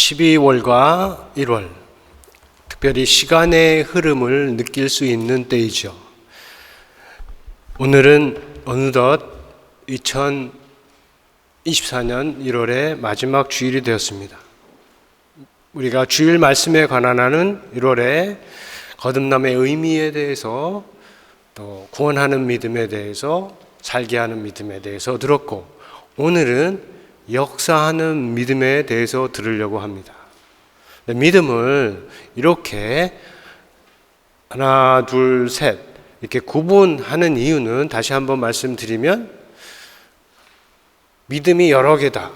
12월과 1월, 특별히 시간의 흐름을 느낄 수 있는 때이죠. 오늘은 어느덧 2024년 1월의 마지막 주일이 되었습니다. 우리가 주일 말씀에 관한하는 1월에 거듭남의 의미에 대해서, 또 구원하는 믿음에 대해서, 살게 하는 믿음에 대해서 들었고, 오늘은 역사하는 믿음에 대해서 들으려고 합니다. 믿음을 이렇게 하나, 둘, 셋 이렇게 구분하는 이유는, 다시 한번 말씀드리면, 믿음이 여러 개다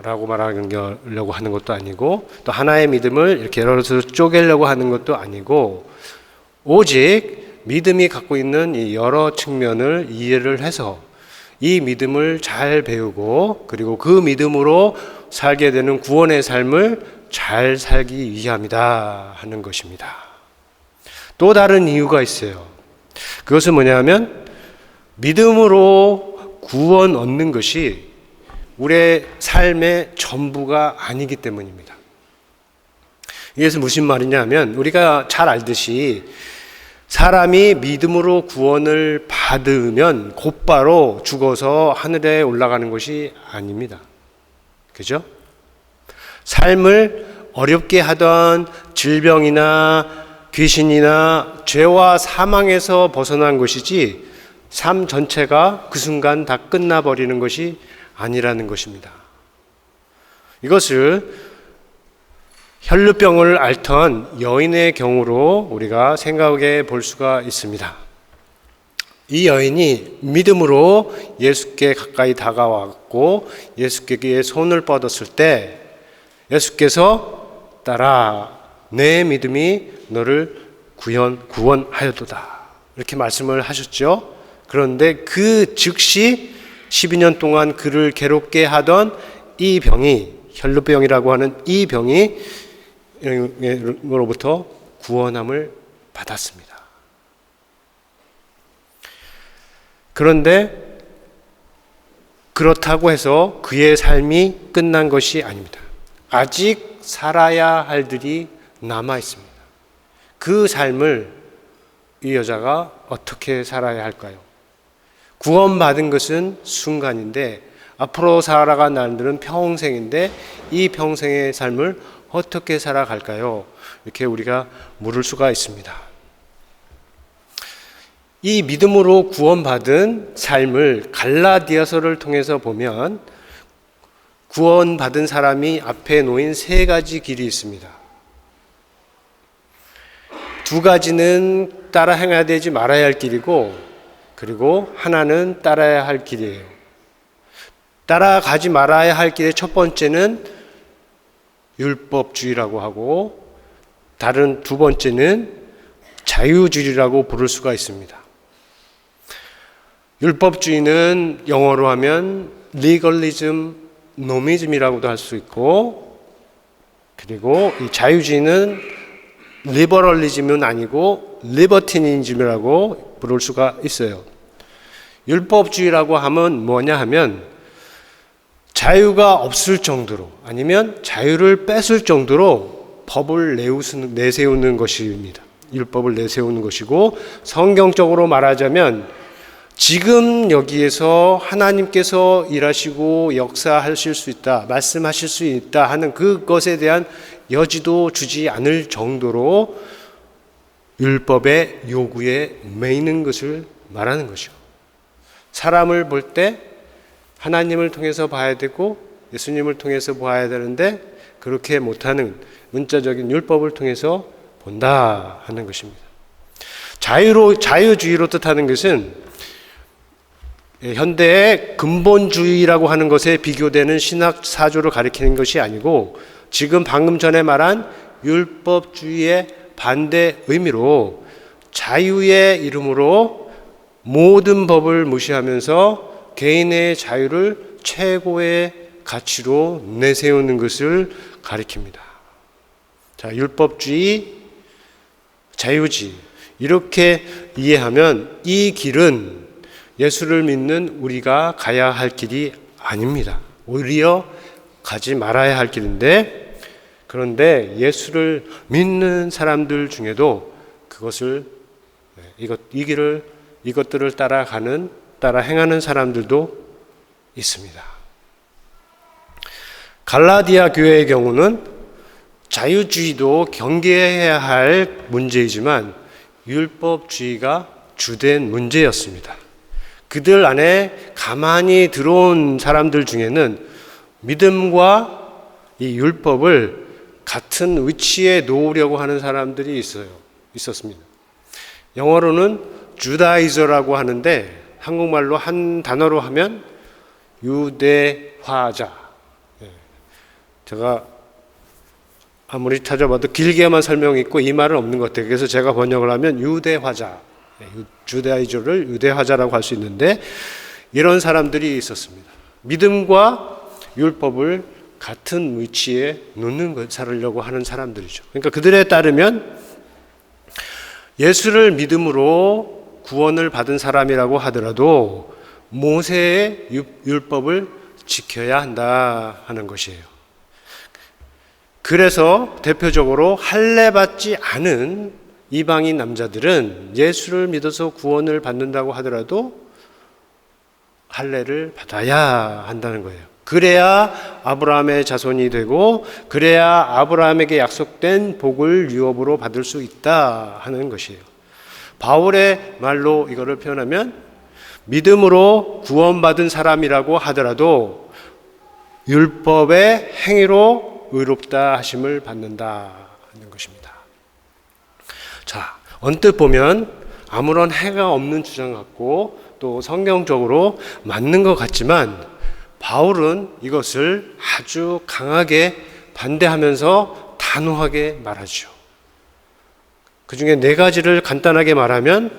라고 말하려고 하는 것도 아니고, 또 하나의 믿음을 이렇게 여러 개로 쪼개려고 하는 것도 아니고, 오직 믿음이 갖고 있는 이 여러 측면을 이해를 해서 이 믿음을 잘 배우고, 그리고 그 믿음으로 살게 되는 구원의 삶을 잘 살기 위함이다 하는 것입니다. 또 다른 이유가 있어요. 그것은 뭐냐면, 믿음으로 구원 얻는 것이 우리의 삶의 전부가 아니기 때문입니다. 이것은 무슨 말이냐 하면, 우리가 잘 알듯이 사람이 믿음으로 구원을 받으면 곧바로 죽어서 하늘에 올라가는 것이 아닙니다. 그죠? 삶을 어렵게 하던 질병이나 귀신이나 죄와 사망에서 벗어난 것이지, 삶 전체가 그 순간 다 끝나버리는 것이 아니라는 것입니다. 이것을 혈루병을 앓던 여인의 경우로 우리가 생각해 볼 수가 있습니다. 이 여인이 믿음으로 예수께 가까이 다가왔고 예수께 손을 뻗었을 때, 예수께서 따라 내 믿음이 너를 구원하였도다 이렇게 말씀을 하셨죠. 그런데 그 즉시 12년 동안 그를 괴롭게 하던 이 병이, 혈루병이라고 하는 이 병이 로부터 구원함을 받았습니다. 그런데 그렇다고 해서 그의 삶이 끝난 것이 아닙니다. 아직 살아야 할 일이 남아 있습니다. 그 삶을 이 여자가 어떻게 살아야 할까요? 구원받은 것은 순간인데, 앞으로 살아갈 날들은 평생인데, 이 평생의 삶을 어떻게 살아갈까요? 이렇게 우리가 물을 수가 있습니다. 이 믿음으로 구원받은 삶을 갈라디아서를 통해서 보면, 구원받은 사람이 앞에 놓인 세 가지 길이 있습니다. 두 가지는 따라 행해야 되지 말아야 할 길이고, 그리고 하나는 따라야 할 길이에요. 따라가지 말아야 할 길의 첫 번째는 율법주의라고 하고, 다른 두 번째는 자유주의라고 부를 수가 있습니다. 율법주의는 영어로 하면 legalism, nomism이라고도 할 수 있고, 그리고 이 자유주의는 liberalism은 아니고 libertinism이라고 부를 수가 있어요. 율법주의라고 하면 뭐냐 하면, 자유가 없을 정도로, 아니면 자유를 뺏을 정도로 법을 내세우는 것입니다. 율법을 내세우는 것이고, 성경적으로 말하자면 지금 여기에서 하나님께서 일하시고 역사하실 수 있다, 말씀하실 수 있다 하는 그것에 대한 여지도 주지 않을 정도로 율법의 요구에 매이는 것을 말하는 것이죠. 사람을 볼 때 하나님을 통해서 봐야 되고 예수님을 통해서 봐야 되는데, 그렇게 못하는 문자적인 율법을 통해서 본다 하는 것입니다. 자유주의로 뜻하는 것은 현대의 근본주의라고 하는 것에 비교되는 신학 사조를 가리키는 것이 아니고, 지금 방금 전에 말한 율법주의의 반대 의미로 자유의 이름으로 모든 법을 무시하면서 개인의 자유를 최고의 가치로 내세우는 것을 가리킵니다. 자, 율법주의, 자유주의 이렇게 이해하면 이 길은 예수를 믿는 우리가 가야 할 길이 아닙니다. 오히려 가지 말아야 할 길인데, 그런데 예수를 믿는 사람들 중에도 그것을 이것들을 따라 행하는 사람들도 있습니다. 갈라디아 교회의 경우는 자유주의도 경계해야 할 문제이지만 율법주의가 주된 문제였습니다. 그들 안에 가만히 들어온 사람들 중에는 믿음과 이 율법을 같은 위치에 놓으려고 하는 사람들이 있었습니다. 영어로는 주다이저라고 하는데 한국말로 한 단어로 하면 유대화자. 제가 아무리 찾아봐도 길게만 설명이 있고 이 말은 없는 것 같아요. 그래서 제가 번역을 하면 유대화자, 주다이저를 유대화자라고 할 수 있는데 이런 사람들이 있었습니다. 믿음과 율법을 같은 위치에 놓는 살으려고 하는 사람들이죠. 그러니까 그들에 따르면 예수를 믿음으로 구원을 받은 사람이라고 하더라도 모세의 율법을 지켜야 한다 하는 것이에요. 그래서 대표적으로 할례 받지 않은 이방인 남자들은 예수를 믿어서 구원을 받는다고 하더라도 할례를 받아야 한다는 거예요. 그래야 아브라함의 자손이 되고 그래야 아브라함에게 약속된 복을 유업으로 받을 수 있다 하는 것이에요. 바울의 말로 이거를 표현하면 믿음으로 구원받은 사람이라고 하더라도 율법의 행위로 의롭다 하심을 받는다 하는 것입니다. 자, 언뜻 보면 아무런 해가 없는 주장 같고 또 성경적으로 맞는 것 같지만 바울은 이것을 아주 강하게 반대하면서 단호하게 말하죠. 그 중에 4가지를 간단하게 말하면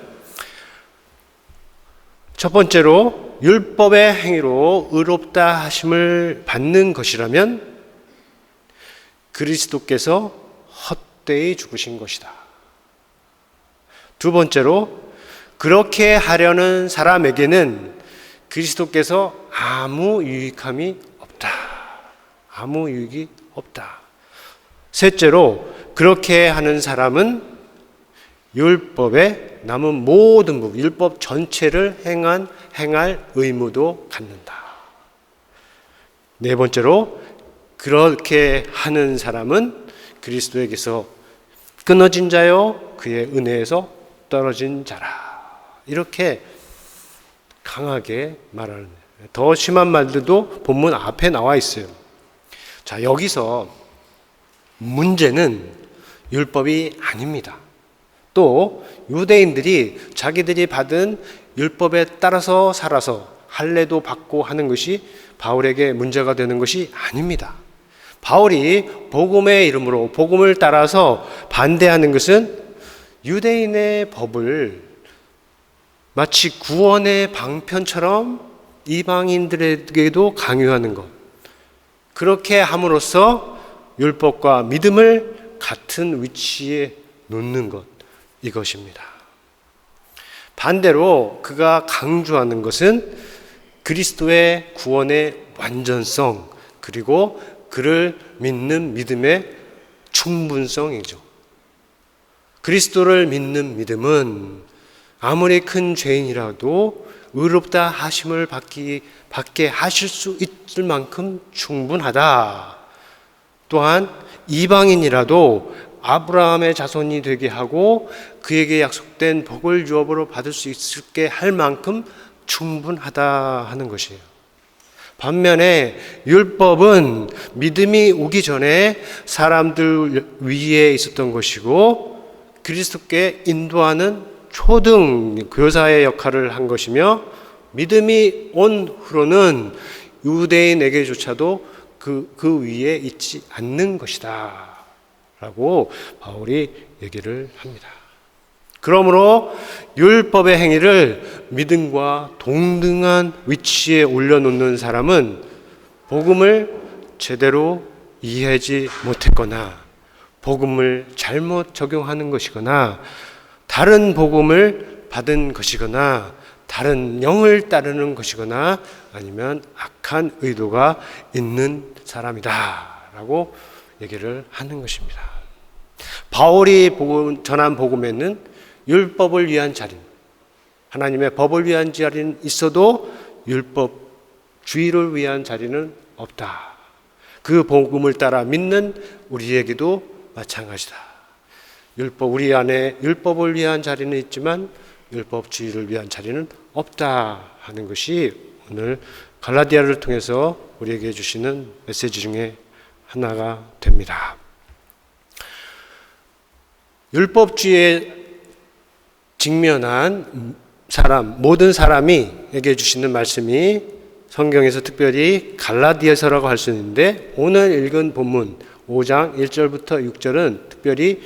첫 번째로 율법의 행위로 의롭다 하심을 받는 것이라면 그리스도께서 헛되이 죽으신 것이다. 두 번째로 그렇게 하려는 사람에게는 그리스도께서 아무 유익함이 없다. 아무 유익이 없다. 셋째로 그렇게 하는 사람은 율법에 남은 모든 부분, 율법 전체를 행할 의무도 갖는다. 네 번째로 그렇게 하는 사람은 그리스도에게서 끊어진 자요 그의 은혜에서 떨어진 자라. 이렇게 강하게 말하는, 더 심한 말들도 본문 앞에 나와 있어요. 자, 여기서 문제는 율법이 아닙니다. 또 유대인들이 자기들이 받은 율법에 따라서 살아서 할례도 받고 하는 것이 바울에게 문제가 되는 것이 아닙니다. 바울이 복음의 이름으로 복음을 따라서 반대하는 것은 유대인의 법을 마치 구원의 방편처럼 이방인들에게도 강요하는 것, 그렇게 함으로써 율법과 믿음을 같은 위치에 놓는 것, 이것입니다. 반대로 그가 강조하는 것은 그리스도의 구원의 완전성, 그리고 그를 믿는 믿음의 충분성이죠. 그리스도를 믿는 믿음은 아무리 큰 죄인이라도 의롭다 하심을 받게 하실 수 있을 만큼 충분하다. 또한 이방인이라도 아브라함의 자손이 되게 하고 그에게 약속된 복을 유업으로 받을 수 있게 할 만큼 충분하다 하는 것이에요. 반면에 율법은 믿음이 오기 전에 사람들 위에 있었던 것이고 그리스도께 인도하는 초등 교사의 역할을 한 것이며 믿음이 온 후로는 유대인에게조차도 그 위에 있지 않는 것이다 라고 바울이 얘기를 합니다. 그러므로 율법의 행위를 믿음과 동등한 위치에 올려놓는 사람은 복음을 제대로 이해하지 못했거나 복음을 잘못 적용하는 것이거나 다른 복음을 받은 것이거나 다른 영을 따르는 것이거나 아니면 악한 의도가 있는 사람이다 라고 얘기를 하는 것입니다. 바울이 전한 복음에는 율법을 위한 자린, 하나님의 법을 위한 자리는 있어도 율법주의를 위한 자리는 없다. 그 복음을 따라 믿는 우리에게도 마찬가지다. 우리 안에 율법을 위한 자리는 있지만 율법주의를 위한 자리는 없다 하는 것이 오늘 갈라디아를 통해서 우리에게 주시는 메시지 중에 하나가 됩니다. 율법주의에 직면한 모든 사람이 에게 주시는 말씀이 성경에서 특별히 갈라디아서라고 할 수 있는데, 오늘 읽은 본문 5장 1절부터 6절은 특별히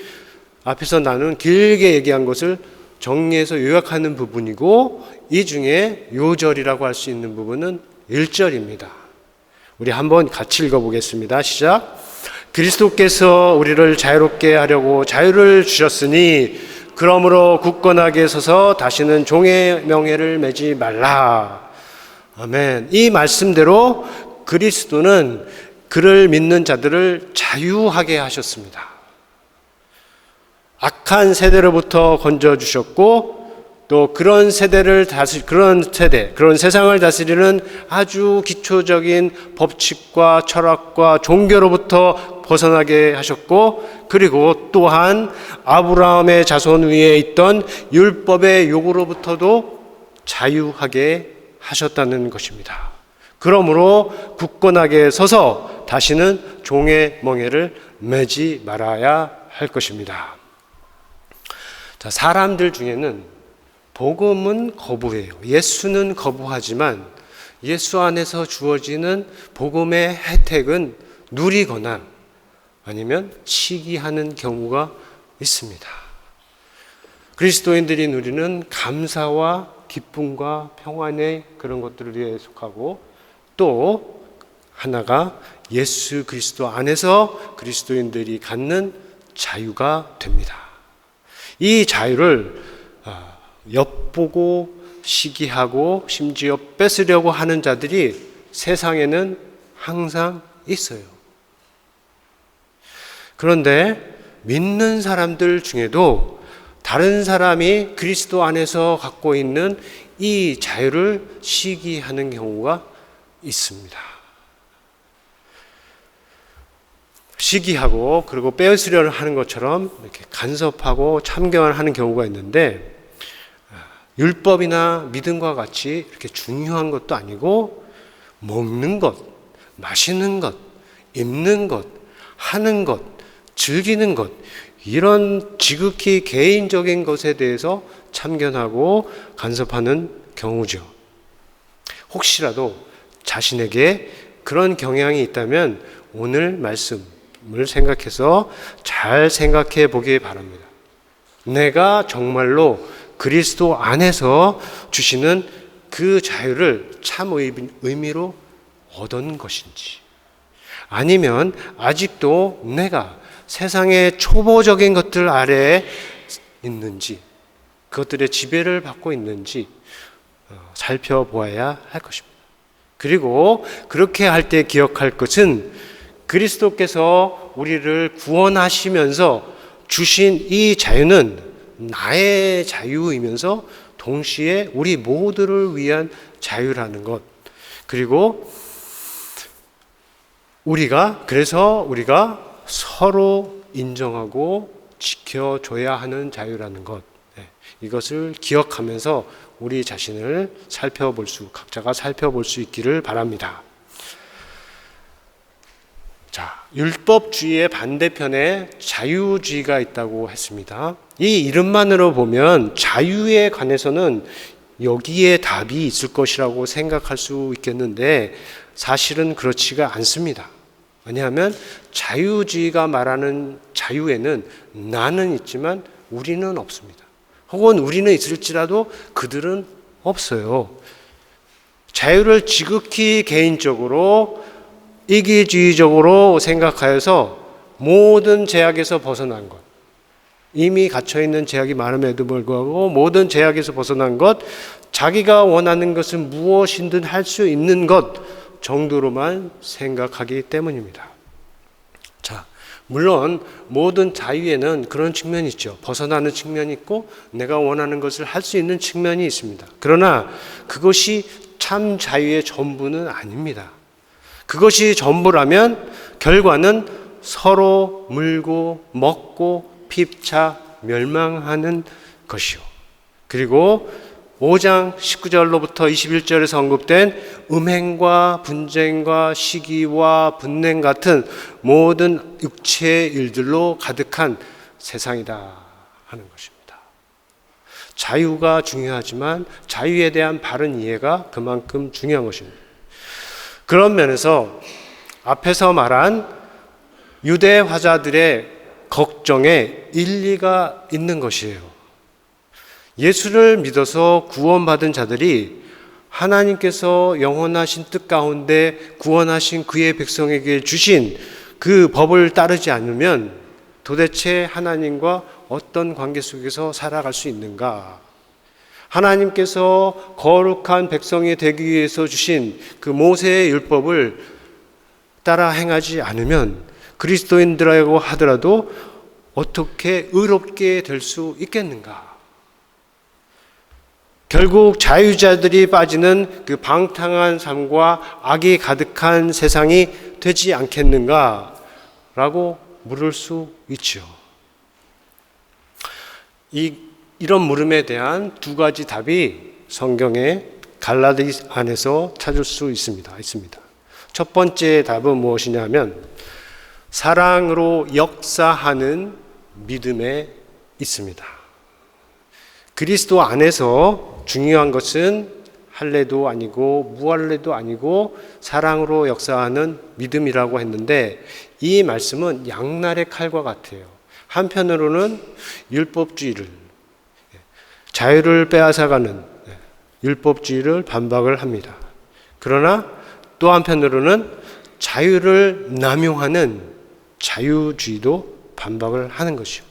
앞에서 나눈 길게 얘기한 것을 정리해서 요약하는 부분이고, 이 중에 요절이라고 할 수 있는 부분은 1절입니다. 우리 한번 같이 읽어보겠습니다. 시작. 그리스도께서 우리를 자유롭게 하려고 자유를 주셨으니 그러므로 굳건하게 서서 다시는 종의 명예를 매지 말라. 아멘. 이 말씀대로 그리스도는 그를 믿는 자들을 자유하게 하셨습니다. 악한 세대로부터 건져주셨고, 또 그런 세상을 다스리는 아주 기초적인 법칙과 철학과 종교로부터 벗어나게 하셨고, 그리고 또한 아브라함의 자손 위에 있던 율법의 요구로부터도 자유하게 하셨다는 것입니다. 그러므로 굳건하게 서서 다시는 종의 멍에를 매지 말아야 할 것입니다. 자, 사람들 중에는 복음은 거부해요. 예수는 거부하지만 예수 안에서 주어지는 복음의 혜택은 누리거나 아니면 시기하는 경우가 있습니다. 그리스도인들이 누리는 감사와 기쁨과 평안의 그런 것들을 위해 속하고, 또 하나가 예수 그리스도 안에서 그리스도인들이 갖는 자유가 됩니다. 이 자유를 엿보고 시기하고 심지어 뺏으려고 하는 자들이 세상에는 항상 있어요. 그런데 믿는 사람들 중에도 다른 사람이 그리스도 안에서 갖고 있는 이 자유를 시기하는 경우가 있습니다. 시기하고 그리고 빼앗으려 하는 것처럼 이렇게 간섭하고 참견하는 경우가 있는데, 율법이나 믿음과 같이 이렇게 중요한 것도 아니고, 먹는 것, 마시는 것, 입는 것, 하는 것, 즐기는 것, 이런 지극히 개인적인 것에 대해서 참견하고 간섭하는 경우죠. 혹시라도 자신에게 그런 경향이 있다면 오늘 말씀을 생각해서 잘 생각해 보기 바랍니다. 내가 정말로 그리스도 안에서 주시는 그 자유를 참 의미로 얻은 것인지, 아니면 아직도 내가 세상의 초보적인 것들 아래에 있는지, 그것들의 지배를 받고 있는지 살펴보아야 할 것입니다. 그리고 그렇게 할 때 기억할 것은 그리스도께서 우리를 구원하시면서 주신 이 자유는 나의 자유이면서 동시에 우리 모두를 위한 자유라는 것, 그리고 그래서 우리가 서로 인정하고 지켜줘야 하는 자유라는 것, 이것을 기억하면서 우리 자신을 각자가 살펴볼 수 있기를 바랍니다. 자, 율법주의의 반대편에 자유주의가 있다고 했습니다. 이 이름만으로 보면 자유에 관해서는 여기에 답이 있을 것이라고 생각할 수 있겠는데, 사실은 그렇지가 않습니다. 왜냐하면 자유주의가 말하는 자유에는 나는 있지만 우리는 없습니다. 혹은 우리는 있을지라도 그들은 없어요. 자유를 지극히 개인적으로 이기주의적으로 생각하여서 모든 제약에서 벗어난 것, 이미 갇혀있는 제약이 많음에도 불구하고 모든 제약에서 벗어난 것, 자기가 원하는 것은 무엇이든 할 수 있는 것 정도로만 생각하기 때문입니다. 자, 물론 모든 자유에는 그런 측면이 있죠. 벗어나는 측면이 있고 내가 원하는 것을 할 수 있는 측면이 있습니다. 그러나 그것이 참 자유의 전부는 아닙니다. 그것이 전부라면 결과는 서로 물고 먹고 피차 멸망하는 것이요. 그리고 5장 19절로부터 21절에서 언급된 음행과 분쟁과 시기와 분냉 같은 모든 육체의 일들로 가득한 세상이다 하는 것입니다. 자유가 중요하지만 자유에 대한 바른 이해가 그만큼 중요한 것입니다. 그런 면에서 앞에서 말한 유대 화자들의 걱정에 일리가 있는 것이에요. 예수를 믿어서 구원받은 자들이 하나님께서 영원하신 뜻 가운데 구원하신 그의 백성에게 주신 그 법을 따르지 않으면 도대체 하나님과 어떤 관계 속에서 살아갈 수 있는가? 하나님께서 거룩한 백성이 되기 위해서 주신 그 모세의 율법을 따라 행하지 않으면 그리스도인들이라고 하더라도 어떻게 의롭게 될 수 있겠는가? 결국 자유자들이 빠지는 그 방탕한 삶과 악이 가득한 세상이 되지 않겠는가? 라고 물을 수 있죠. 이런 물음에 대한 두 가지 답이 성경의 갈라디 안에서 찾을 수 있습니다. 첫 번째 답은 무엇이냐면 사랑으로 역사하는 믿음에 있습니다. 그리스도 안에서 중요한 것은 할례도 아니고 무할례도 아니고 사랑으로 역사하는 믿음이라고 했는데 이 말씀은 양날의 칼과 같아요. 한편으로는 율법주의를, 자유를 빼앗아가는 율법주의를 반박을 합니다. 그러나 또 한편으로는 자유를 남용하는 자유주의도 반박을 하는 것이요.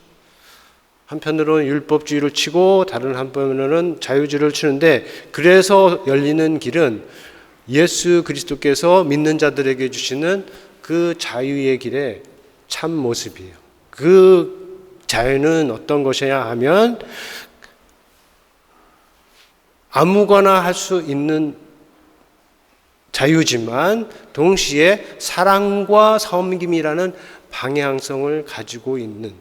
한편으로는 율법주의를 치고 다른 한편으로는 자유주의를 치는데 그래서 열리는 길은 예수 그리스도께서 믿는 자들에게 주시는 그 자유의 길의 참 모습이에요. 그 자유는 어떤 것이냐 하면 아무거나 할 수 있는 자유지만 동시에 사랑과 섬김이라는 방향성을 가지고 있는,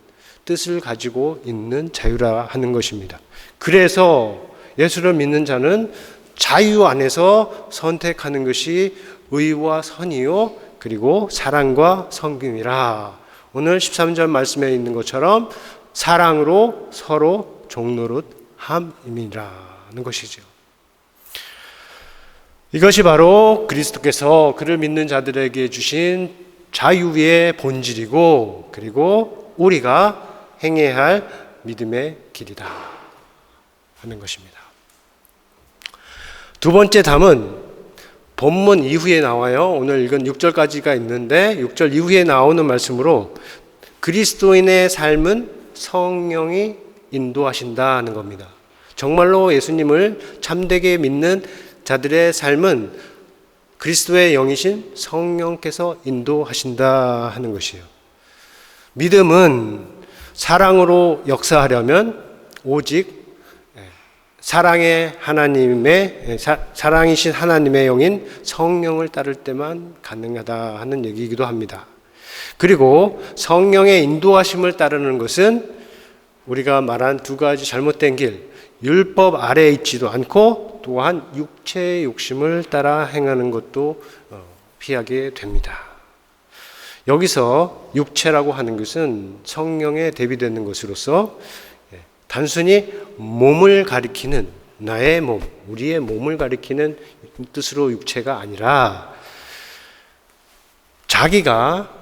뜻을 가지고 있는 자유라 하는 것입니다. 그래서 예수를 믿는 자는 자유 안에서 선택하는 것이 의와 선이요 그리고 사랑과 섬김이라. 오늘 13절 말씀에 있는 것처럼 사랑으로 서로 종노릇 함이라는 것이죠. 이것이 바로 그리스도께서 그를 믿는 자들에게 주신 자유의 본질이고 그리고 우리가 행해야 할 믿음의 길이다 하는 것입니다. 두 번째 답은 본문 이후에 나와요. 오늘 읽은 6절까지가 있는데 6절 이후에 나오는 말씀으로 그리스도인의 삶은 성령이 인도하신다는 겁니다. 정말로 예수님을 참되게 믿는 자들의 삶은 그리스도의 영이신 성령께서 인도하신다 하는 것이에요. 믿음은 사랑으로 역사하려면 오직 사랑이신 하나님의 영인 성령을 따를 때만 가능하다 하는 얘기이기도 합니다. 그리고 성령의 인도하심을 따르는 것은 우리가 말한 두 가지 잘못된 길, 율법 아래에 있지도 않고 또한 육체의 욕심을 따라 행하는 것도 피하게 됩니다. 여기서 육체라고 하는 것은 성령에 대비되는 것으로서 단순히 몸을 가리키는 나의 몸, 우리의 몸을 가리키는 뜻으로 육체가 아니라 자기가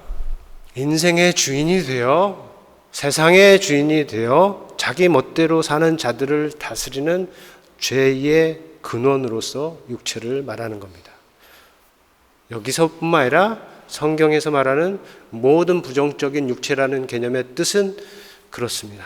인생의 주인이 되어 세상의 주인이 되어 자기 멋대로 사는 자들을 다스리는 죄의 근원으로서 육체를 말하는 겁니다. 여기서뿐만 아니라 성경에서 말하는 모든 부정적인 육체라는 개념의 뜻은 그렇습니다.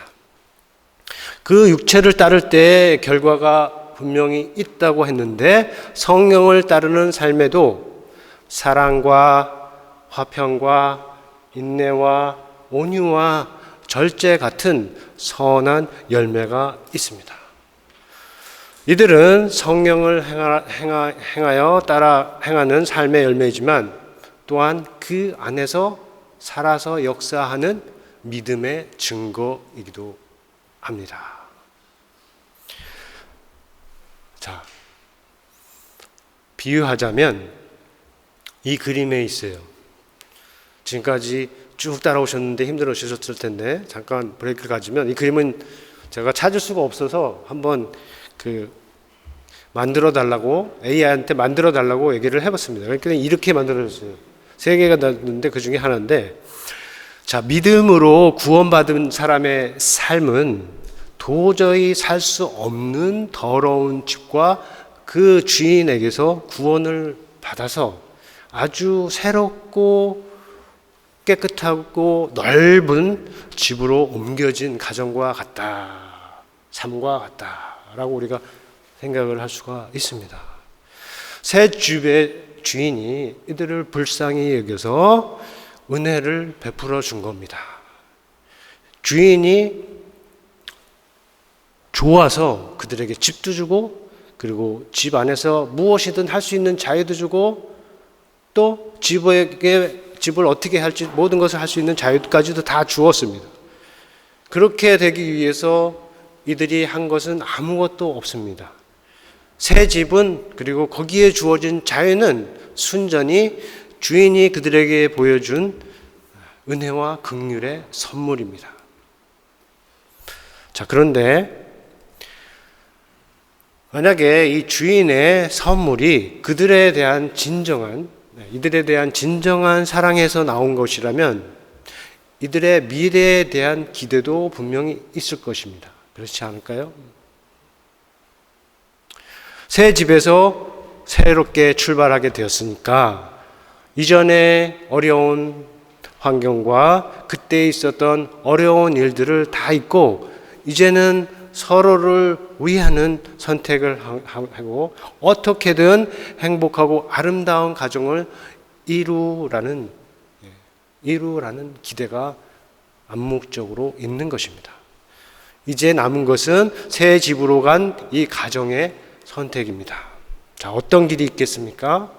그 육체를 따를 때 결과가 분명히 있다고 했는데 성령을 따르는 삶에도 사랑과 화평과 인내와 온유와 절제 같은 선한 열매가 있습니다. 이들은 성령을 행하여 따라 행하는 삶의 열매이지만 또한 그 안에서 살아서 역사하는 믿음의 증거이기도 합니다. 자, 비유하자면 이 그림에 있어요. 지금까지 쭉 따라오셨는데 힘들으셨을 텐데 잠깐 브레이크를 가지면 이 그림은 제가 찾을 수가 없어서 한번 만들어 달라고 AI한테 만들어 달라고 얘기를 해봤습니다. 그러니까 이렇게 만들어졌어요. 3개가 났는데 그 중에 하나인데, 자, 믿음으로 구원받은 사람의 삶은 도저히 살 수 없는 더러운 집과 그 주인에게서 구원을 받아서 아주 새롭고 깨끗하고 넓은 집으로 옮겨진 가정과 같다, 삶과 같다라고 우리가 생각을 할 수가 있습니다. 새 집의 주인이 이들을 불쌍히 여겨서 은혜를 베풀어 준 겁니다. 주인이 좋아서 그들에게 집도 주고, 그리고 집 안에서 무엇이든 할 수 있는 자유도 주고, 또 집을 어떻게 할지 모든 것을 할 수 있는 자유까지도 다 주었습니다. 그렇게 되기 위해서 이들이 한 것은 아무것도 없습니다. 새 집은, 그리고 거기에 주어진 자유는 순전히 주인이 그들에게 보여준 은혜와 긍휼의 선물입니다. 자, 그런데 만약에 이 주인의 선물이 이들에 대한 진정한 사랑에서 나온 것이라면 이들의 미래에 대한 기대도 분명히 있을 것입니다. 그렇지 않을까요? 새 집에서 새롭게 출발하게 되었으니까 이전에 어려운 환경과 그때 있었던 어려운 일들을 다 잊고 이제는 서로를 위하는 선택을 하고 어떻게든 행복하고 아름다운 가정을 이루라는 기대가 암묵적으로 있는 것입니다. 이제 남은 것은 새 집으로 간 이 가정의 선택입니다. 자, 어떤 길이 있겠습니까?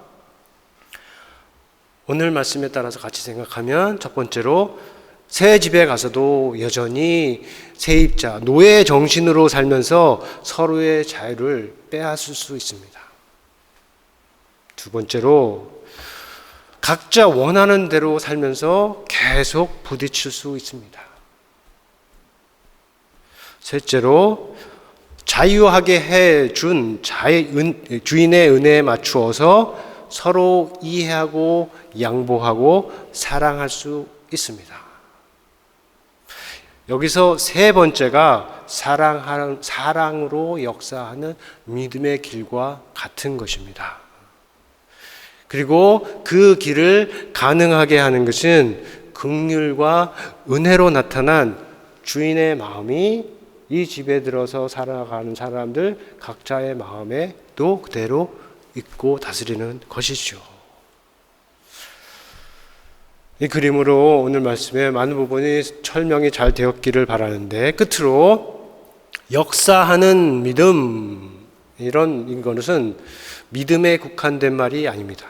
오늘 말씀에 따라서 같이 생각하면 첫 번째로 새 집에 가서도 여전히 세입자, 노예 정신으로 살면서 서로의 자유를 빼앗을 수 있습니다. 두 번째로 각자 원하는 대로 살면서 계속 부딪힐 수 있습니다. 셋째로 자유하게 해준 주인의 은혜에 맞추어서 서로 이해하고 양보하고 사랑할 수 있습니다. 여기서 세 번째가 사랑으로 역사하는 믿음의 길과 같은 것입니다. 그리고 그 길을 가능하게 하는 것은 긍휼과 은혜로 나타난 주인의 마음이 이 집에 들어서 살아가는 사람들 각자의 마음에도 그대로 있고 다스리는 것이죠. 이 그림으로 오늘 말씀의 많은 부분이 설명이 잘 되었기를 바라는데, 끝으로 역사하는 믿음, 이런 것은 믿음에 국한된 말이 아닙니다.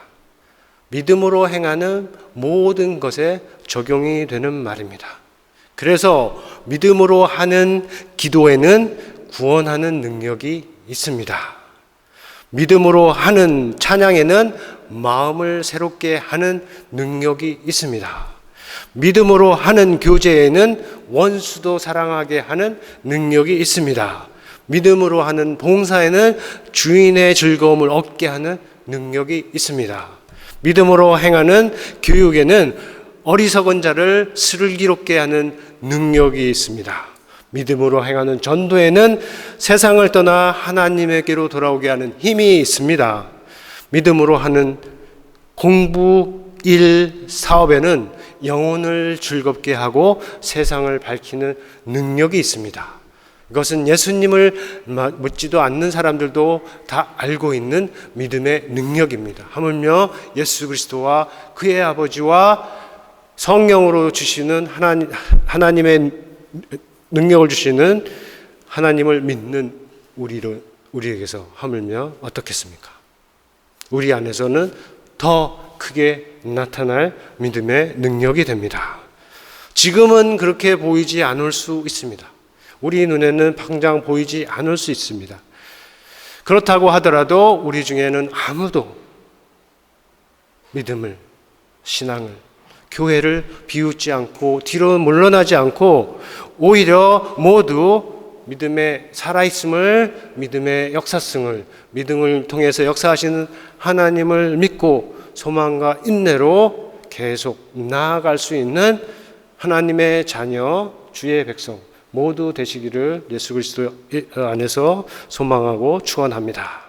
믿음으로 행하는 모든 것에 적용이 되는 말입니다. 그래서 믿음으로 하는 기도에는 구원하는 능력이 있습니다. 믿음으로 하는 찬양에는 마음을 새롭게 하는 능력이 있습니다. 믿음으로 하는 교제에는 원수도 사랑하게 하는 능력이 있습니다. 믿음으로 하는 봉사에는 주인의 즐거움을 얻게 하는 능력이 있습니다. 믿음으로 행하는 교육에는 어리석은 자를 슬기롭게 하는 능력이 있습니다. 믿음으로 행하는 전도에는 세상을 떠나 하나님에게로 돌아오게 하는 힘이 있습니다. 믿음으로 하는 공부, 일, 사업에는 영혼을 즐겁게 하고 세상을 밝히는 능력이 있습니다. 이것은 예수님을 묻지도 않는 사람들도 다 알고 있는 믿음의 능력입니다. 하물며 예수 그리스도와 그의 아버지와 성령으로 주시는 하나님의 능력을 주시는 하나님을 믿는 우리에게서 하물며 어떻겠습니까? 우리 안에서는 더 크게 나타날 믿음의 능력이 됩니다. 지금은 그렇게 보이지 않을 수 있습니다. 우리 눈에는 당장 보이지 않을 수 있습니다. 그렇다고 하더라도 우리 중에는 아무도 믿음을, 신앙을, 교회를 비웃지 않고 뒤로 물러나지 않고 오히려 모두 믿음의 살아있음을, 믿음의 역사성을, 믿음을 통해서 역사하시는 하나님을 믿고 소망과 인내로 계속 나아갈 수 있는 하나님의 자녀, 주의 백성 모두 되시기를 예수 그리스도 안에서 소망하고 축원합니다.